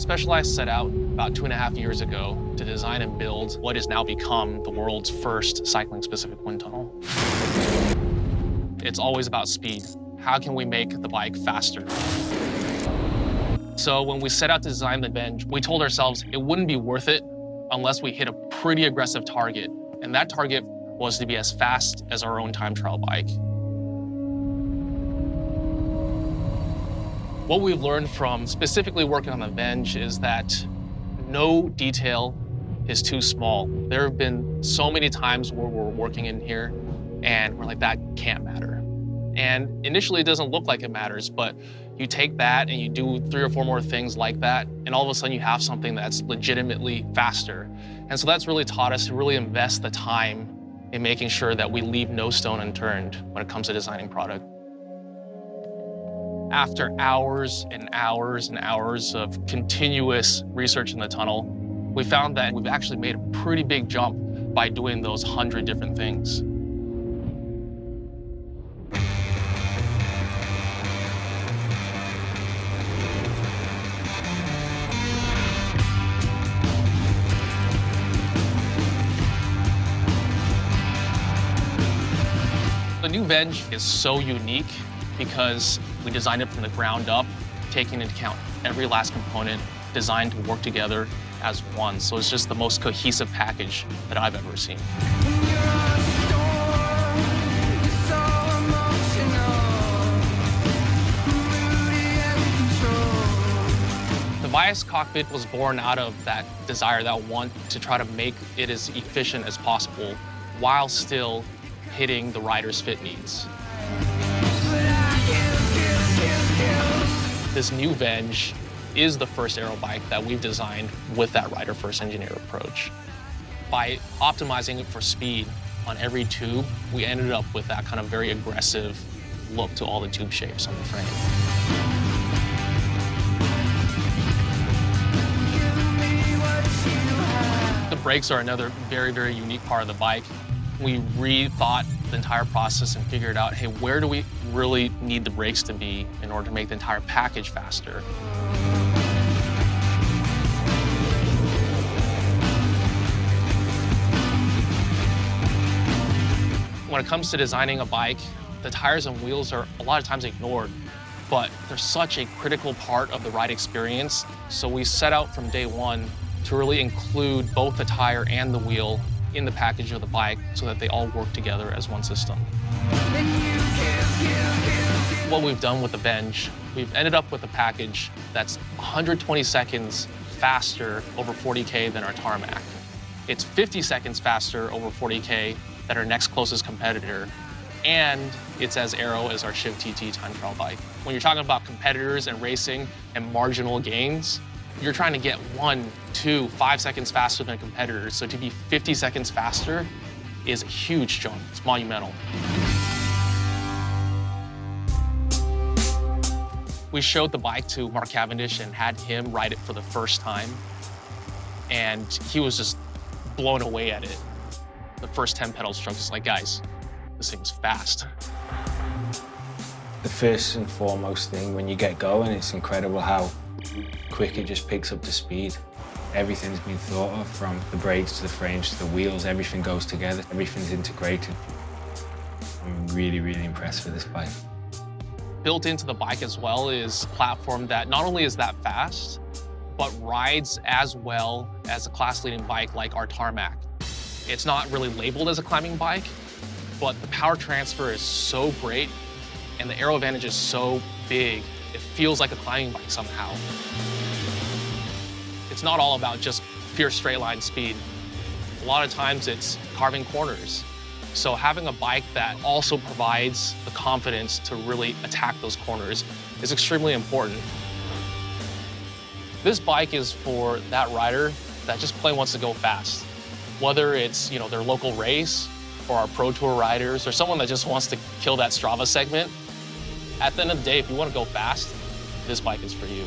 Specialized set out about 2.5 years ago to design and build what has now become the world's first cycling-specific wind tunnel. It's always about speed. How can we make the bike faster? So when we set out to design the Venge, we told ourselves it wouldn't be worth it unless we hit a pretty aggressive target. And that target was to be as fast as our own time trial bike. What we've learned from specifically working on the Venge is that no detail is too small. There have been so many times where we're working in here and we're like, that can't matter. And initially it doesn't look like it matters, but you take that and you do 3 or 4 more things like that, and all of a sudden you have something that's legitimately faster. And so that's really taught us to really invest the time in making sure that we leave no stone unturned when it comes to designing product. After hours and hours and hours of continuous research in the tunnel, we found that we've actually made a pretty big jump by doing those 100 different things. The new Venge is so unique because we designed it from the ground up, taking into account every last component designed to work together as one. So it's just the most cohesive package that I've ever seen. The Vias cockpit was born out of that desire, that want to try to make it as efficient as possible while still hitting the rider's fit needs. This new Venge is the first aero bike that we've designed with that rider-first engineer approach. By optimizing it for speed on every tube, we ended up with that kind of very aggressive look to all the tube shapes on the frame. The brakes are another very, very unique part of the bike. We rethought the entire process and figured out, hey, where do we really need the brakes to be in order to make the entire package faster? When it comes to designing a bike, the tires and wheels are a lot of times ignored, but they're such a critical part of the ride experience. So we set out from day one to really include both the tire and the wheel in the package of the bike so that they all work together as one system. What we've done with the Venge, we've ended up with a package that's 120 seconds faster over 40K than our tarmac. It's 50 seconds faster over 40K than our next closest competitor, and it's as aero as our Shiv TT time trial bike. When you're talking about competitors and racing and marginal gains, you're trying to get 1, 2, 5 seconds faster than competitors. So to be 50 seconds faster is a huge jump. It's monumental. We showed the bike to Mark Cavendish and had him ride it for the first time. And he was just blown away at it. The first 10 pedal strokes, it's like, guys, this thing's fast. The first and foremost thing when you get going, it's incredible how quick it just picks up the speed. Everything's been thought of, from the brakes to the frames to the wheels. Everything goes together, everything's integrated. I'm really, really impressed with this bike. Built into the bike as well is a platform that not only is that fast, but rides as well as a class-leading bike like our tarmac. It's not really labeled as a climbing bike, but the power transfer is so great and the aero advantage is so big, it feels like a climbing bike somehow. It's not all about just pure straight line speed. A lot of times it's carving corners. So having a bike that also provides the confidence to really attack those corners is extremely important. This bike is for that rider that just plain wants to go fast. Whether it's, their local race or our Pro Tour riders or someone that just wants to kill that Strava segment, at the end of the day, if you want to go fast, this bike is for you.